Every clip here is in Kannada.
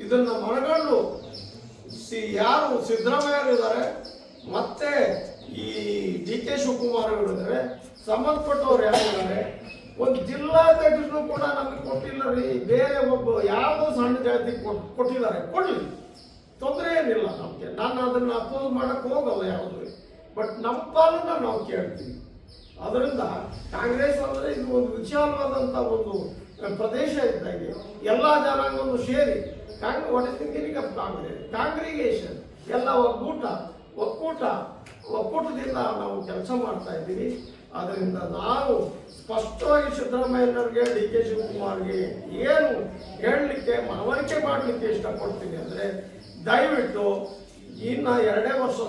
ಇದನ್ನ ಮನಗಂಡು ಯಾರು ಸಿದ್ದರಾಮಯ್ಯ ಇದ್ದಾರೆ ಮತ್ತೆ ಈ ಡಿ ಕೆ ಶಿವಕುಮಾರ್ ಇದ್ದಾರೆ, ಸಂಬಂಧಪಟ್ಟವ್ರು ಯಾರಿದ್ದಾರೆ, ಒಂದು ಜಿಲ್ಲಾಧ್ಯಕ್ಷರು ಕೂಡ ನಮಗೆ ಕೊಟ್ಟಿಲ್ಲ ರೀ, ಬೇರೆ ಒಬ್ಬ ಯಾವುದೋ ಸಣ್ಣ ಜಾತಿ ಕೊಟ್ಟಿದ್ದಾರೆ, ಕೊಡಲಿ, ತೊಂದರೆ ಏನಿಲ್ಲ ನಮಗೆ. ನಾನು ಅದನ್ನು ಅಪೋಸ್ ಮಾಡಕ್ಕೆ ಹೋಗಲ್ಲ ಯಾವುದು, ಬಟ್ ನಮ್ಮ ಪಾಲನ್ನ ನಾವು ಕೇಳ್ತೀವಿ. ಅದರಿಂದ ಕಾಂಗ್ರೆಸ್ ಅಂದರೆ ಇದು ಒಂದು ವಿಶಾಲವಾದಂಥ ಒಂದು ಪ್ರದೇಶ ಇದ್ದಾಗೆ ಎಲ್ಲ ಜನಾಂಗವನ್ನು ಸೇರಿ what is thinking of congregation ಎಲ್ಲ ಒಕ್ಕೂಟದಿಂದ ನಾವು ಕೆಲಸ ಮಾಡ್ತಾ ಇದ್ದೀವಿ. ಅದರಿಂದ ನಾವು ಸ್ಪಷ್ಟವಾಗಿ ಸಿದ್ದರಾಮಯ್ಯನವ್ರಿಗೆ, ಡಿ ಕೆ ಶಿವಕುಮಾರ್ಗೆ ಏನು ಹೇಳಲಿಕ್ಕೆ ಮನವರಿಕೆ ಮಾಡಲಿಕ್ಕೆ ಇಷ್ಟಪಡ್ತೀನಿ ಅಂದರೆ, ದಯವಿಟ್ಟು ಇನ್ನು 2 ವರ್ಷ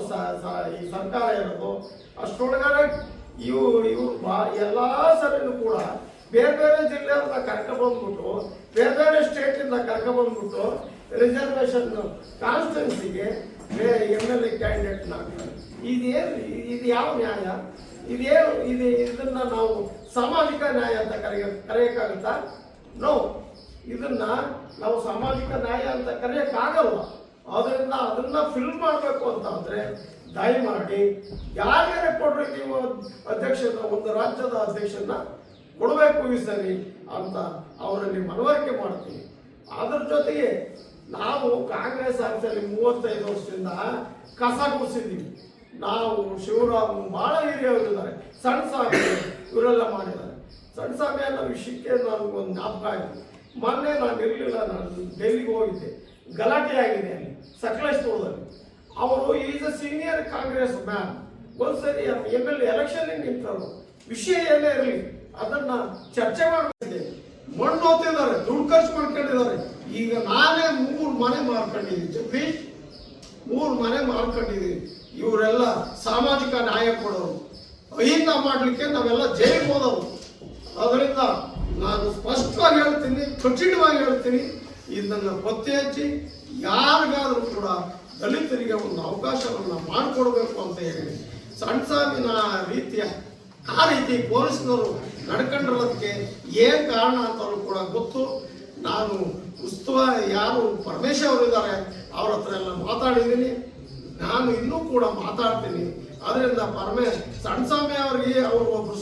ಈ ಸರ್ಕಾರ ಇರೋದು, ಅಷ್ಟರೊಳಗಡೆ ಇವರು ಎಲ್ಲ ಸರಿನೂ ಕೂಡ ಬೇರೆ ಬೇರೆ ಜಿಲ್ಲೆಯವ್ರನ್ನ ಕರ್ಕೊಂಡ್ಬಂದ್ಬಿಟ್ಟು, ಬೇರೆ ಬೇರೆ ಸ್ಟೇಟಿಂದ ಕರ್ಕೊಂಡ್ಬಂದ್ಬಿಟ್ಟು ರಿಸರ್ವೇಷನ್ ಕಾನ್ಸ್ಟಿಟ್ಯೂನ್ಸಿಗೆ MLA ಕ್ಯಾಂಡಿಡೇಟ್ನ ಹಾಕ್ತಾರೆ. ಇದು ಯಾವ ನ್ಯಾಯ? ಇದನ್ನ ನಾವು ಸಾಮಾಜಿಕ ನ್ಯಾಯ ಅಂತ ಕರೆಯೋಕ್ಕಾಗುತ್ತಾ? ನೋ, ಇದನ್ನ ನಾವು ಸಾಮಾಜಿಕ ನ್ಯಾಯ ಅಂತ ಕರೆಯೋಕ್ಕಾಗಲ್ಲ. ಅದರಿಂದ ಅದನ್ನ ಫಿಲ್ ಮಾಡಬೇಕು ಅಂತ ಅಂದರೆ ದಯಮಾಡಿ ಯಾರ್ಯಾರ ಕೊಡ್ರಿ, ನೀವು ಅಧ್ಯಕ್ಷನ, ಒಂದು ರಾಜ್ಯದ ಅಧ್ಯಕ್ಷನ ಕೊಡಬೇಕು ಈ ಸರಿ ಅಂತ ಅವರಲ್ಲಿ ಮನವರಿಕೆ ಮಾಡ್ತೀವಿ. ಅದ್ರ ಜೊತೆಗೆ ನಾವು ಕಾಂಗ್ರೆಸ್ ಆಫೀಸಲ್ಲಿ 35 ವರ್ಷದಿಂದ ಕಸ ಗುಡಿಸಿದ್ದೀವಿ. ನಾವು ಶಿವರಾಮ್ ಭಾಳ ಹಿರಿಯವರಿದ್ದಾರೆ, ಸಣ್ಣ ಸ್ವಾಮಿ ಇವರೆಲ್ಲ ಮಾಡಿದ್ದಾರೆ. ಸಣ್ಣ ಸ್ವಾಮಿ ಅನ್ನೋ ವಿಷಯಕ್ಕೆ ನನಗೊಂದು ಜ್ಞಾಪಕ ಆಯಿತು. ಮೊನ್ನೆ ನಾನು ಇರಲಿಲ್ಲ, ನಾನು ಡೆಲ್ಲಿಗೆ ಹೋಗಿದ್ದೆ, ಗಲಾಟೆ ಆಗಿದೆ ಅಲ್ಲಿ ಸಕಲೇಶ್ಪುರದಲ್ಲಿ. ಅವರು is a senior Congress man. ಒಂದ್ಸರಿ MLA ಎಲೆಕ್ಷನ್ ನಿಂತರು, ವಿಷಯ ಏನೇ ಇರಲಿ ಅದನ್ನ ಚರ್ಚೆ ಮಾಡಬೇಕಿದೆ. ಮಣ್ಣು ಹೋಗ್ತಿದ್ದಾರೆ, ದುಡ್ಡು ಖರ್ಚು ಮಾಡ್ಕೊಂಡಿದ್ದಾರೆ. ಈಗ ನಾನೇ 3 ಮನೆ ಮಾಡ್ಕೊಂಡಿದ್ದೀನಿ, ಜಗದೀಶ್ 3 ಮನೆ ಮಾಡ್ಕೊಂಡಿದ್ದೀನಿ. ಇವರೆಲ್ಲ ಸಾಮಾಜಿಕ ನ್ಯಾಯ ಕೊಡೋರು, ಅಹಿಂದ ಮಾಡಲಿಕ್ಕೆ ನಾವೆಲ್ಲ ಜೈಲಿಗೆ ಹೋದವರು. ಅದರಿಂದ ನಾನು ಸ್ಪಷ್ಟವಾಗಿ ಹೇಳ್ತೀನಿ, ಕಠಿಣವಾಗಿ ಹೇಳ್ತೀನಿ, ಇದನ್ನು ಪತ್ತೆ ಹಚ್ಚಿ ಯಾರಿಗಾದರೂ ಕೂಡ ದಲಿತರಿಗೆ ಒಂದು ಅವಕಾಶವನ್ನು ಮಾಡಿಕೊಡ್ಬೇಕು ಅಂತ ಹೇಳಿ ಸಣ್ಣ ಸಾವಿನ ಆ ರೀತಿ ಪೊಲೀಸ್ನವರು ನಡ್ಕೊಂಡಿರೋದಕ್ಕೆ ಏನು ಕಾರಣ ಅಂತಲೂ ಕೂಡ ಗೊತ್ತು. ನಾನು ಯಾರು ಪರಮೇಶ್ ಅವರು ಇದ್ದಾರೆ ಅವ್ರ ಹತ್ರ ಎಲ್ಲ ಮಾತಾಡಿದ್ದೀನಿ, ನಾನು ಇನ್ನೂ ಕೂಡ ಮಾತಾಡ್ತೀನಿ. ಅದರಿಂದ ಸಣ್ಣ ಸ್ವಾಮಿ ಅವರಿಗೆ ಅವರು ಒಬ್ಬರು